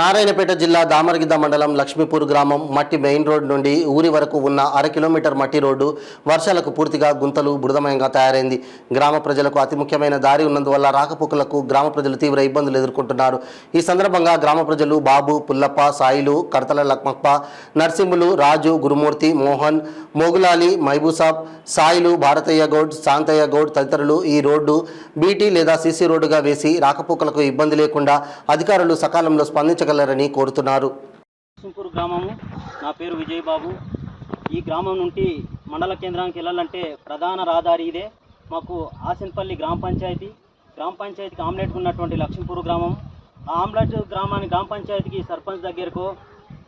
నారాయణపేట జిల్లా దామరగిద్ద మండలం లక్ష్మీపూర్ గ్రామం మట్టి మెయిన్ రోడ్ నుండి ఊరి వరకు ఉన్న అర కిలోమీటర్ మట్టి రోడ్డు వర్షాలకు పూర్తిగా గుంతలు బురదమయంగా తయారైంది. గ్రామ ప్రజలకు అతి ముఖ్యమైన దారి ఉన్నందువల్ల రాకపోకలకు గ్రామ ప్రజలు తీవ్ర ఇబ్బందులు ఎదుర్కొంటున్నారు. ఈ సందర్భంగా గ్రామ ప్రజలు బాబు, పుల్లప్ప, సాయిలు, కడతల లక్మప్ప, నర్సింహులు, రాజు, గురుమూర్తి, మోహన్, మోగులాలి, మైబూసాబ్, సాయిలు, భారతయ్య గౌడ్, శాంతయ్య గౌడ్ తదితరులు ఈ రోడ్డు బీటీ లేదా సీసీ రోడ్డుగా వేసి రాకపోకలకు ఇబ్బంది లేకుండా అధికారులు సకాలంలో స్పందించగలరని కోరుతున్నారు. లక్ష్మీపూర్ గ్రామము. నా పేరు విజయ్ బాబు. ఈ గ్రామం నుండి మండల కేంద్రానికి వెళ్ళాలంటే ప్రధాన రహదారి ఇదే. మాకు ఆసిన్పల్లి గ్రామ పంచాయతీకి ఆమ్లెట్గా ఉన్నటువంటి లక్ష్మీపూర్ గ్రామం. ఆ ఆమ్లెట్ గ్రామానికి గ్రామ పంచాయతీకి సర్పంచ్ దగ్గరకో,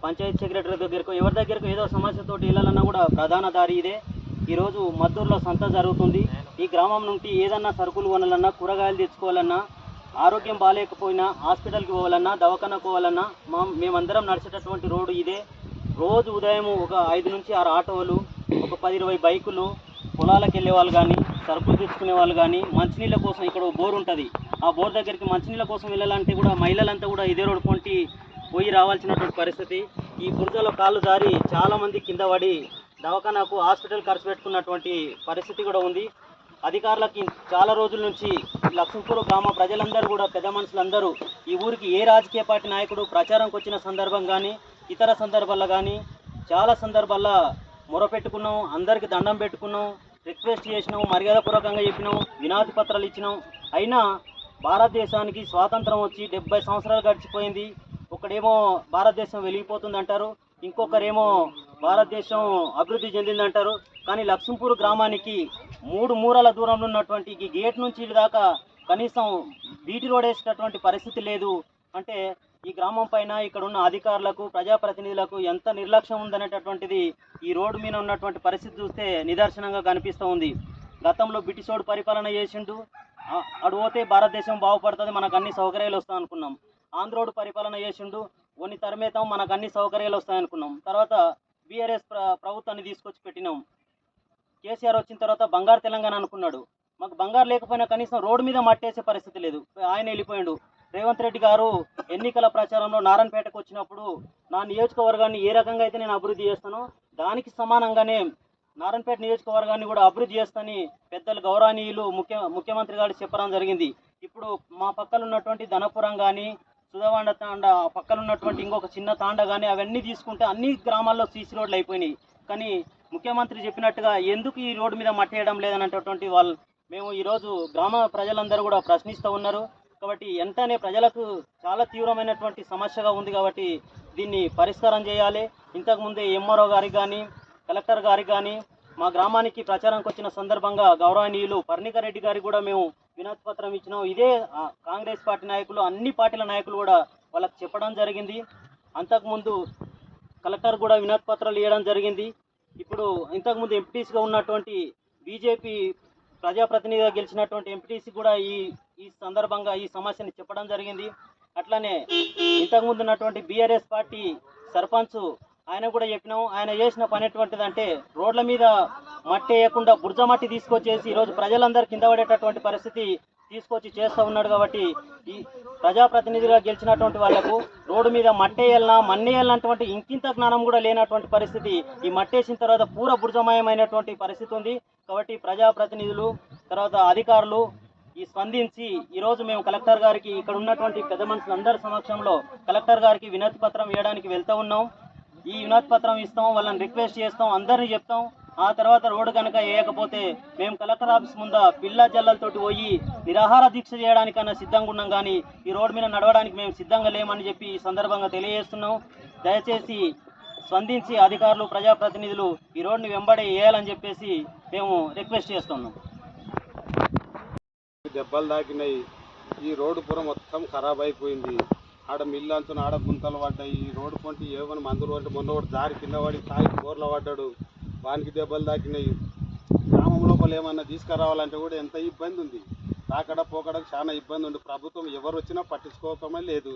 పంచాయతీ సెక్రటరీ దగ్గరకో, ఎవరి దగ్గరకో ఏదో సమస్యతోటి వెళ్ళాలన్నా కూడా ప్రధాన దారి ఇదే. ఈరోజు మద్దూరులో సంత జరుగుతుంది. ఈ గ్రామం నుండి ఏదన్నా సరుకులు కొనాలన్నా, కూరగాయలు తెచ్చుకోవాలన్నా, ఆరోగ్యం బాగాలేకపోయినా హాస్పిటల్కి పోవాలన్నా, దవాఖానకు పోవాలన్నా మేమందరం నడిచేటటువంటి రోడ్డు ఇదే. రోజు ఉదయం ఒక 5 నుంచి 6 ఆటోలు, ఒక 10-20 బైకులు పొలాలకు వెళ్ళే వాళ్ళు కానీ, సరుకులు తెచ్చుకునే వాళ్ళు కానీ, మంచినీళ్ళ కోసం ఇక్కడ బోర్ ఉంటుంది. ఆ బోర్ దగ్గరికి మంచినీళ్ళ కోసం వెళ్ళాలంటే కూడా మహిళలంతా కూడా ఇదే రోడ్డు పొంటి పోయి రావాల్సినటువంటి పరిస్థితి. ఈ బురదలో కాళ్ళు జారి చాలామంది కింద పడి దవాఖానకు, హాస్పిటల్ ఖర్చు పెట్టుకున్నటువంటి పరిస్థితి కూడా ఉంది. అధికారులకి చాలా రోజుల నుంచి లక్ష్మీపూర్ గ్రామ ప్రజలందరూ కూడా, పెద్ద మనుషులందరూ ఈ ఊరికి ఏ రాజకీయ పార్టీ నాయకుడు ప్రచారంకి వచ్చిన సందర్భం కానీ, ఇతర సందర్భాల్లో కానీ చాలా సందర్భాల్లో మొరపెట్టుకున్నాం, అందరికీ దండం పెట్టుకున్నాం, రిక్వెస్ట్ చేసినాం, మర్యాదపూర్వకంగా చెప్పినాం, వినతి పత్రాలు ఇచ్చినాం. అయినా భారతదేశానికి స్వాతంత్రం వచ్చి 70 సంవత్సరాలు గడిచిపోయింది. ఒకడేమో భారతదేశం వెలిగిపోతుంది అంటారు, ఇంకొకరేమో భారతదేశం అభివృద్ధి చెందిందంటారు. కానీ లక్ష్మీపూర్ గ్రామానికి 3 మూరల దూరంలో ఉన్నటువంటి ఈ గేట్ నుంచి దాకా కనీసం బీటీ రోడ్ వేసేటటువంటి పరిస్థితి లేదు. అంటే ఈ గ్రామం పైన ఇక్కడ ఉన్న అధికారులకు, ప్రజాప్రతినిధులకు ఎంత నిర్లక్ష్యం ఉందనేటటువంటిది ఈ రోడ్డు మీద ఉన్నటువంటి పరిస్థితి చూస్తే నిదర్శనంగా కనిపిస్తూ ఉంది. గతంలో బ్రిటిషోడు పరిపాలన చేసిండు, అడు పోతే భారతదేశం బాగుపడుతుంది, మనకు అన్ని సౌకర్యాలు వస్తాయి అనుకున్నాం. ఆంధ్రోడు పరిపాలన చేసిండు, కొన్ని తరమేతాం, మనకు అన్ని సౌకర్యాలు వస్తాయనుకున్నాం. తర్వాత బీఆర్ఎస్ ప్రభుత్వాన్ని తీసుకొచ్చి పెట్టినాం. కేసీఆర్ వచ్చిన తర్వాత బంగారు తెలంగాణ అనుకున్నాడు. మాకు బంగారు లేకపోయినా కనీసం రోడ్డు మీద మట్టేసే పరిస్థితి లేదు. ఆయన వెళ్ళిపోయాడు. రేవంత్ రెడ్డి గారు ఎన్నికల ప్రచారంలో నారాయణపేటకు వచ్చినప్పుడు నా నియోజకవర్గాన్ని ఏ రకంగా అయితే నేను అభివృద్ధి చేస్తానో దానికి సమానంగానే నారాయణపేట నియోజకవర్గాన్ని కూడా అభివృద్ధి చేస్తానని పెద్దలు గౌరవనీయులు ముఖ్యమంత్రి గారు చెప్పడం జరిగింది. ఇప్పుడు మా పక్కన ఉన్నటువంటి ధనపురం కానీ, సుధవాండ తాండ పక్కన ఉన్నటువంటి ఇంకొక చిన్న తాండ కానీ అవన్నీ తీసుకుంటే అన్ని గ్రామాల్లో సీసీ రోడ్లు అయిపోయినాయి. కానీ ముఖ్యమంత్రి చెప్పినట్టుగా ఎందుకు ఈ రోడ్డు మీద మట్టేయడం లేదనేటటువంటి మేము ఈరోజు గ్రామ ప్రజలందరూ కూడా ప్రశ్నిస్తూ ఉన్నారు. కాబట్టి వెంటనే ప్రజలకు చాలా తీవ్రమైనటువంటి సమస్యగా ఉంది. కాబట్టి దీన్ని పరిష్కారం చేయాలి. ఇంతకుముందే ఎంఆర్ఓ గారికి కానీ, కలెక్టర్ గారికి కానీ, మా గ్రామానికి ప్రచారంకి వచ్చిన సందర్భంగా గౌరవనీయులు పర్ణిక రెడ్డి గారికి కూడా మేము వినతి పత్రం ఇచ్చినాం. ఇదే కాంగ్రెస్ పార్టీ నాయకులు, అన్ని పార్టీల నాయకులు కూడా వాళ్ళకి చెప్పడం జరిగింది. అంతకుముందు కలెక్టర్ కూడా వినతి పత్రాలు ఇవ్వడం జరిగింది. ఇప్పుడు ఇంతకుముందు ఎంపీటీసీగా ఉన్నటువంటి బీజేపీ ప్రజాప్రతినిధిగా గెలిచినటువంటి ఎంపీటీసీ కూడా ఈ సందర్భంగా ఈ సమస్యని చెప్పడం జరిగింది. అట్లనే ఇంతకుముందు ఉన్నటువంటి బీఆర్ఎస్ పార్టీ సర్పంచ్ ఆయన కూడా చెప్పినాం. ఆయన చేసిన పని ఎటువంటిదంటే రోడ్ల మీద మట్టి వేయకుండా బురద మట్టి తీసుకొచ్చేసి ఈరోజు ప్రజలందరూ కింద పడేటటువంటి పరిస్థితి తీసుకొచ్చి చేస్తూ ఉన్నాడు. కాబట్టి ఈ ప్రజాప్రతినిధిగా గెలిచినటువంటి వాళ్లకు రోడ్డు మీద మట్టేయాలన్నా, మన్నేయాలన్నటువంటి ఇంకింత జ్ఞానం కూడా లేనటువంటి పరిస్థితి. ఈ మట్టేసిన తర్వాత పూర బురదమయమైనటువంటి పరిస్థితి ఉంది. కాబట్టి ప్రజాప్రతినిధులు, తర్వాత అధికారులు స్పందించి ఈరోజు మేము కలెక్టర్ గారికి, ఇక్కడ ఉన్నటువంటి పెద్ద మనుషులందరి సమక్షంలో కలెక్టర్ గారికి వినతి పత్రం ఇవ్వడానికి వెళ్తూ ఉన్నాం. ఈ వినతి పత్రం ఇస్తాం, వాళ్ళని రిక్వెస్ట్ చేస్తాం, అందరినీ చెప్తాం. ఆ తర్వాత రోడ్డు కనుక వేయకపోతే మేము కలెక్టర్ ఆఫీస్ ముందు పిల్ల జల్లలతోటి పోయి నిరాహార దీక్ష చేయడానికన్నా సిద్ధంగా ఉన్నాం. కానీ ఈ రోడ్డు మీద నడవడానికి మేము సిద్ధంగా లేమని చెప్పి ఈ సందర్భంగా తెలియజేస్తున్నాం. దయచేసి స్పందించి అధికారులు, ప్రజాప్రతినిధులు ఈ రోడ్డుని వెంబడి వేయాలని చెప్పేసి మేము రిక్వెస్ట్ చేస్తున్నాం. దెబ్బలు తాకినాయి. ఈ రోడ్డు పుర మొత్తం ఖరాబ్ అయిపోయింది. ఆడ మిల్లు అంచున ఆడ గుంతలు పడ్డాయి. ఈ రోడ్డు పొంటి ఏమైనా మందులు పట్టి మొన్న ఒకటి దారి కింద పడి తాగి బోర్లో పడ్డాడు, వానికి దెబ్బలు తాకినాయి. గ్రామం లోపల ఏమన్నా తీసుకురావాలంటే కూడా ఎంత ఇబ్బంది ఉంది. రాకడ పోకడకు చాలా ఇబ్బంది ఉంది. ప్రభుత్వం ఎవరు వచ్చినా పట్టించుకోవటమే లేదు.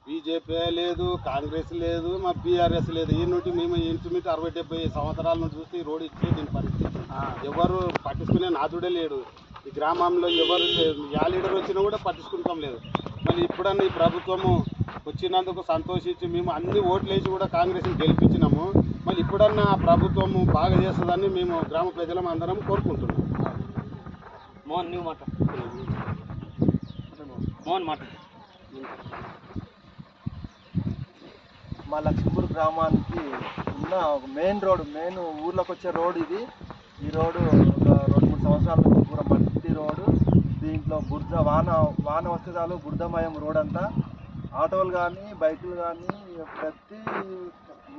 బీజేపీ లేదు, కాంగ్రెస్ లేదు, మా బీఆర్ఎస్ లేదు. ఈ నుండి మేము ఇంచుమించు 60-70 సంవత్సరాల నుంచి చూస్తే ఈ రోడ్డు ఇచ్చే దీని పరిస్థితి ఎవరు పట్టించుకునే నాదుడే లేడు. ఈ గ్రామంలో ఎవరు యా లీడర్ వచ్చినా కూడా పట్టించుకుంటాం లేదు. మళ్ళీ ఇప్పుడన్నా ఈ ప్రభుత్వము వచ్చినందుకు సంతోషించి మేము అన్ని ఓట్లు వేసి కూడా కాంగ్రెస్ని గెలిపించినాము. మళ్ళీ ఇప్పుడన్నా ఆ ప్రభుత్వము బాగా చేస్తుందని మేము గ్రామ ప్రజలం అందరం కోరుకుంటున్నాం. మోహన్ నువ్వు మాట్లాడు. మోహన్ మాట్లాడు. మా లక్ష్మీపూర్ గ్రామానికి ఉన్న ఒక మెయిన్ ఊర్లోకి వచ్చే రోడ్ ఇది. ఈ రోడ్డు ఒక 2-3 సంవత్సరాల నుంచి పూర మట్టి రోడ్డు. దీంట్లో వాన వస్తే చాలు బురదమయం రోడ్ అంతా. ఆటోలు కానీ బైకులు కానీ ప్రతి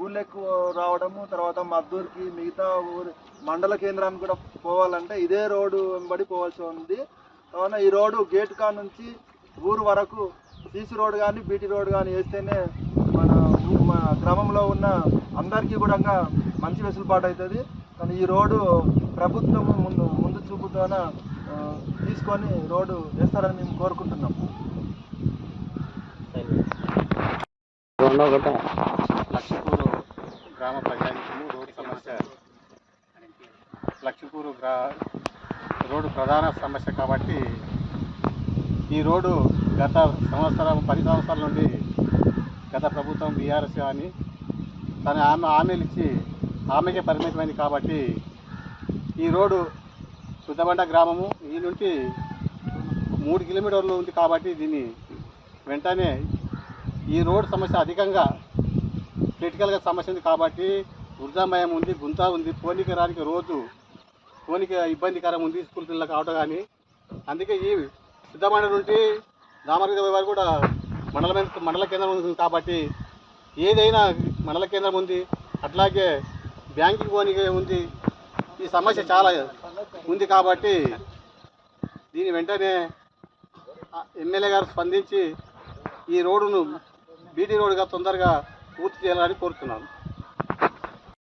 ఊళ్ళకు రావడము, తర్వాత మద్దూరుకి మిగతా ఊరు మండల కేంద్రానికి కూడా పోవాలంటే ఇదే రోడ్డు వెంబడి పోవాల్సి ఉంది. కావున ఈ రోడ్డు గేట్ కా నుంచి ఊరు వరకు సీసీ రోడ్ కానీ బీటీ రోడ్ కానీ వేస్తేనే మన గ్రామంలో ఉన్న అందరికీ కూడా మంచి వెసులుబాటు అవుతుంది. కానీ ఈ రోడ్డు ప్రభుత్వము ముందు చూపుతోన తీసుకొని రోడ్డు వేస్తారని మేము కోరుకుంటున్నాం. లక్ష్మీపూర్ గ్రామ పంచాయతీలో రోడ్డు సమస్య, లక్ష్మీపూర్ రోడ్డు ప్రధాన సమస్య కాబట్టి ఈ రోడ్డు గత 10 సంవత్సరాల నుండి గత ప్రభుత్వం బీఆర్ఎస్ కానీ తన హామీలు ఇచ్చి హామీకే పరిమితమైంది కాబట్టి ఈ రోడ్డు సుద్దబండ గ్రామము ఈ నుండి 3 కిలోమీటర్లు ఉంది కాబట్టి దీన్ని వెంటనే ఈ రోడ్డు సమస్య అధికంగా క్రిటికల్గా సమస్య ఉంది కాబట్టి వృద్ధామయం ఉంది, గుంత ఉంది, పోనీకి రానికి పోనీకి ఇబ్బందికరం ఉంది స్కూల్ పిల్లలకు ఆటో కానీ. అందుకే ఈ సిద్ధమండ నుండి దామరగిరి వరకు కూడా మండల కేంద్రం ఉంది కాబట్టి ఏదైనా మండల కేంద్రం ఉంది, అట్లాగే బ్యాంకింగ్ పోనీకి ఉంది. ఈ సమస్య చాలా ఉంది కాబట్టి దీని వెంటనే ఎమ్మెల్యే గారు స్పందించి ఈ రోడ్డును బీటీ రోడ్డుగా తొందరగా పూర్తి చేయాలని కోరుతున్నాను.